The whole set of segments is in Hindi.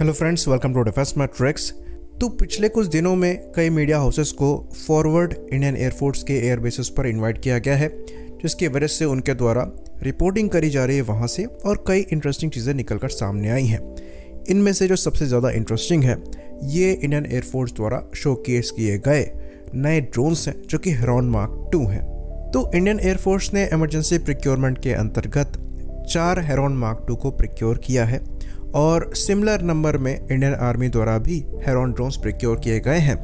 Hello friends, welcome to defence matrix. तो पिछले कुछ दिनों में कई मीडिया हाउसेस को फॉरवर्ड इंडियन एयरफोर्स के एयरबेसेस पर इनवाइट किया गया है, जिसकी वजह से उनके द्वारा रिपोर्टिंग करी जा रही है वहाँ से, और कई इंटरेस्टिंग चीज़ें निकलकर सामने आई हैं। इनमें से जो सबसे ज़्यादा इंटरेस्टिंग है, ये इंडियन एयरफोर्स द्वारा शोकेस किए गए नए ड्रोन्स हैं जो कि हेरॉन मार्क 2 हैं। तो इंडियन एयरफोर्स ने इमरजेंसी प्रिक्योरमेंट के अंतर्गत 4 हेरॉन मार्क 2 को प्रिक्योर किया है, और सिमिलर नंबर में इंडियन आर्मी द्वारा भी हेरॉन ड्रोन्स प्रिक्योर किए गए हैं।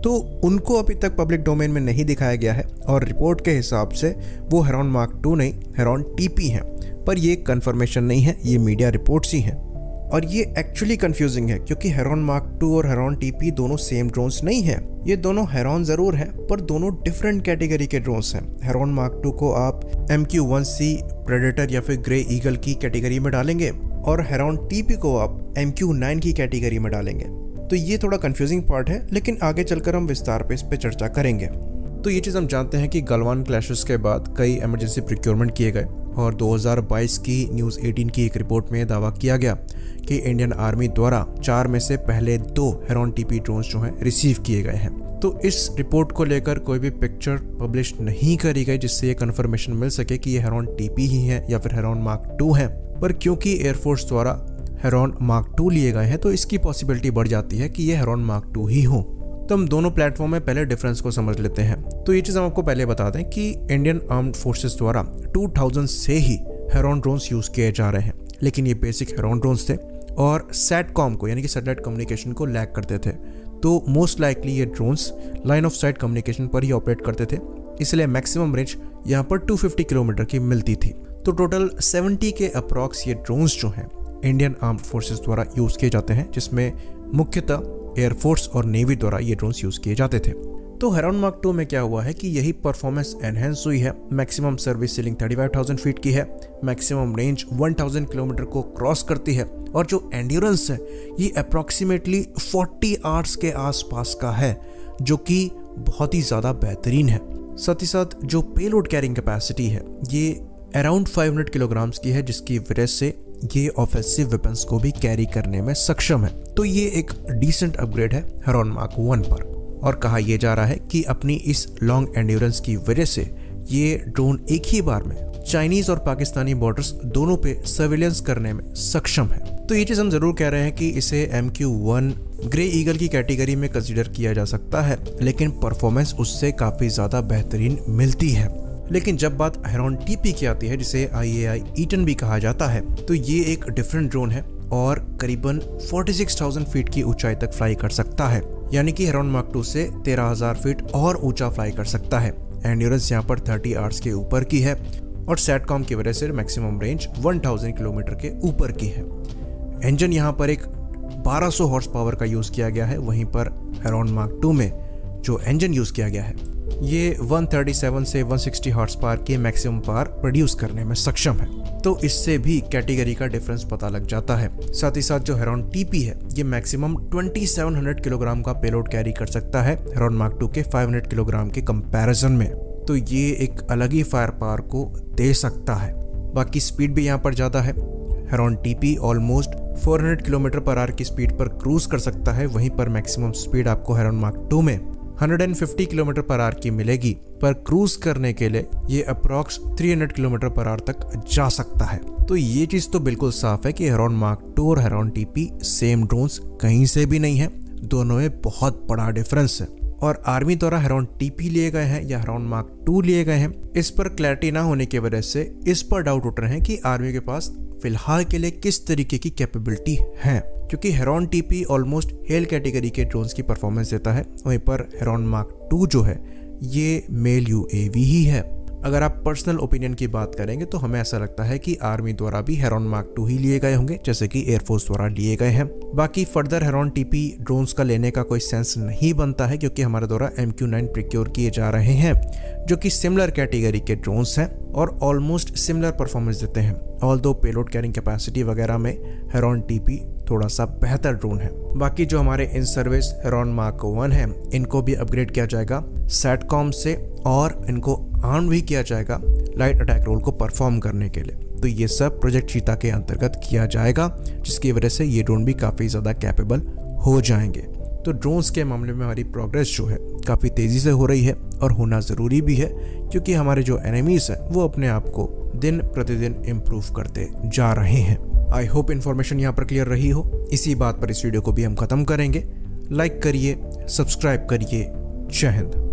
तो उनको अभी तक पब्लिक डोमेन में नहीं दिखाया गया है, और रिपोर्ट के हिसाब से वो हेरॉन मार्क 2 नहीं, हेरॉन टीपी हैं। पर ये कंफर्मेशन नहीं है, ये मीडिया रिपोर्ट्स ही हैं। और ये एक्चुअली कंफ्यूजिंग है, क्योंकि हेरॉन मार्क 2 और हेरॉन टीपी दोनों सेम ड्रोन्स नहीं हैं। ये दोनों हेरॉन ज़रूर हैं, पर दोनों डिफरेंट कैटेगरी के ड्रोन्स हैं। हेरॉन मार्क 2 को आप MQ-1C प्रेडेटर या फिर ग्रे ईगल की कैटेगरी में डालेंगे, और हेरॉन टीपी को आप MQ-9 की कैटेगरी में डालेंगे। तो ये थोड़ा कंफ्यूजिंग पार्ट है, लेकिन आगे चलकर हम विस्तार पे इस पे चर्चा करेंगे। तो ये चीज़ हम जानते हैं कि गलवान क्लैशेस के बाद कई इमरजेंसी प्रिक्योरमेंट किए गए, और 2022 की न्यूज़ 18 की एक रिपोर्ट में दावा किया गया कि इंडियन आर्मी द्वारा 4 में से पहले 2 हेरॉन टीपी ड्रोन्स जो हैं रिसीव किए गए हैं। तो इस रिपोर्ट को लेकर कोई भी पिक्चर पब्लिश नहीं करी गई जिससे ये कंफर्मेशन मिल सके कि ये हेरॉन टीपी ही है या फिर हेरॉन मार्क 2 है। पर क्योंकि एयरफोर्स द्वारा हेरॉन मार्क 2 लिए गए हैं, तो इसकी पॉसिबिलिटी बढ़ जाती है कि ये हेरॉन मार्क 2 ही हो। तो हम दोनों प्लेटफॉर्म में पहले डिफरेंस को समझ लेते हैं। तो ये चीज़ हम आपको पहले बता दें कि इंडियन आर्म्ड फोर्सेस द्वारा 2000 से ही हेरॉन ड्रोन्स यूज़ किए जा रहे हैं, लेकिन ये बेसिक हेरॉन ड्रोन्स थे और सैटकॉम को, यानी कि सैटेलाइट कम्युनिकेशन को लैग करते थे। तो मोस्ट लाइकली ये drones line of site communication पर ही ऑपरेट करते थे, इसलिए मैक्सिमम रेंज यहाँ पर 250 किलोमीटर की मिलती थी। तो टोटल 70 के अप्रॉक्स ये ड्रोन्स जो हैं इंडियन आर्म्ड फोर्सेस द्वारा यूज़ किए जाते हैं, जिसमें मुख्यतः एयरफोर्स और नेवी द्वारा ये ड्रोन्स यूज़ किए जाते थे। तो हेरॉन मार्क 2 में क्या हुआ है कि यही परफॉर्मेंस एनहेंस हुई है। मैक्सिमम सर्विस सीलिंग 35,000 फीट की है, मैक्सिमम रेंज 1000 किलोमीटर को क्रॉस करती है, और जो एंड्योरेंस है ये अप्रॉक्सीमेटली 40 आवर्स के आसपास का है, जो कि बहुत ही ज़्यादा बेहतरीन है। साथ ही साथ जो पेलोड कैरिंग कैपेसिटी है ये अराउंड 500 किलोग्राम्स की है, जिसकी वजह से ये ऑफेंसिव वेपन्स को भी कैरी करने में सक्षम है। तो ये एक डिसेंट अपग्रेड है हेरॉन मार्क 1 पर, और कहा यह जा रहा है कि अपनी इस लॉन्ग एंड्योरेंस की वजह से ये ड्रोन एक ही बार में चाइनीज और पाकिस्तानी बॉर्डर्स दोनों पे सर्विलेंस करने में सक्षम है। तो ये चीज़ हम ज़रूर कह रहे हैं कि इसे MQ-1 ग्रे ईगल की कैटेगरी में कंसीडर किया जा सकता है, लेकिन परफॉर्मेंस उससे काफ़ी ज़्यादा बेहतरीन मिलती है। लेकिन जब बात हेरॉन टीपी की आती है, जिसे IAI ईटन भी कहा जाता है, तो ये एक डिफरेंट ड्रोन है और करीबन 46,000 फीट की ऊंचाई तक फ्लाई कर सकता है, यानी कि हेरॉन मार्क 2 से 13,000 फीट और ऊंचा फ्लाई कर सकता है। एंड्योरेंस यहाँ पर 30 आवर्स के ऊपर की है, और सैटकॉम की वजह से मैक्सिमम रेंज 1000 किलोमीटर के ऊपर की है। इंजन यहाँ पर एक 1200 हॉर्स पावर का यूज़ किया गया है, वहीं पर हेरॉन मार्क 2 में जो इंजन यूज़ किया गया है ये 137 से 160 हॉर्स पावर की मैक्सिमम पावर प्रोड्यूस करने में सक्षम है। तो इससे भी कैटेगरी का डिफरेंस पता लग जाता है। साथ ही साथ जो हेरॉन टीपी है ये मैक्सिमम 2700 किलोग्राम का पेलोड कैरी कर सकता है हेरॉन मार्क 2 के 500 किलोग्राम के कंपैरिजन में। तो ये एक अलग ही फायर पावर को दे सकता है। बाकी स्पीड भी यहाँ पर ज़्यादा है। Heron TP almost 400 kilometre per hour की स्पीड पर क्रूज कर सकता है, वहीं पर मैक्सिमम स्पीड आपको हेरॉन मार्क 2 में 150 किलोमीटर पर आवर की मिलेगी, पर क्रूज करने के लिए ये अप्रॉक्स 300 किलोमीटर पर आवर तक जा सकता है। तो ये चीज़ तो बिल्कुल साफ है कि हेरॉन मार्क 2 और हेरॉन टीपी सेम ड्रोन्स कहीं से भी नहीं है, दोनों में बहुत बड़ा डिफरेंस है। और आर्मी द्वारा हेरॉन टीपी लिए गए हैं या हेरॉन मार्क 2 लिए गए हैं, इस पर क्लैरिटी ना होने की वजह से इस पर डाउट उठ रहे हैं कि आर्मी के पास फिलहाल के लिए किस तरीके की कैपेबिलिटी है, क्योंकि heron TP almost hello category के ड्रोन्स की परफॉर्मेंस देता है, वहीं पर हेरॉन मार्क 2 जो है ये मेल UAV ही है। अगर आप पर्सनल ओपिनियन की बात करेंगे तो हमें ऐसा लगता है कि आर्मी द्वारा भी हेरॉन मार्क 2 ही लिए गए होंगे, जैसे कि एयरफोर्स द्वारा लिए गए हैं। बाकी फर्दर हेरॉन टीपी ड्रोन्स का लेने का कोई सेंस नहीं बनता है, क्योंकि हमारे द्वारा MQ-9 प्रिक्योर किए जा रहे हैं, जो कि सिमिलर कैटेगरी के ड्रोन्स हैं और ऑलमोस्ट सिमिलर परफॉर्मेंस देते हैं। ऑल्दो पेलोड कैरिंग कैपेसिटी वगैरह में हेरॉन टीपी थोड़ा सा बेहतर ड्रोन है। बाकी जो हमारे इन सर्विस हेरॉन मार्क 1 है, इनको भी अपग्रेड किया जाएगा सैटकॉम से, और इनको आर्म भी किया जाएगा लाइट अटैक रोल को परफॉर्म करने के लिए। तो ये सब प्रोजेक्ट चीता के अंतर्गत किया जाएगा, जिसकी वजह से ये ड्रोन भी काफ़ी ज़्यादा कैपेबल हो जाएंगे। तो ड्रोन्स के मामले में हमारी प्रोग्रेस जो है काफ़ी तेज़ी से हो रही है और होना ज़रूरी भी है, क्योंकि हमारे जो एनिमीज़ हैं वो अपने आप को दिन प्रतिदिन इम्प्रूव करते जा रहे हैं। आई होप इन्फॉर्मेशन यहाँ पर क्लियर रही हो। इसी बात पर इस वीडियो को भी हम ख़त्म करेंगे। लाइक करिए, सब्सक्राइब करिए। जय हिंद।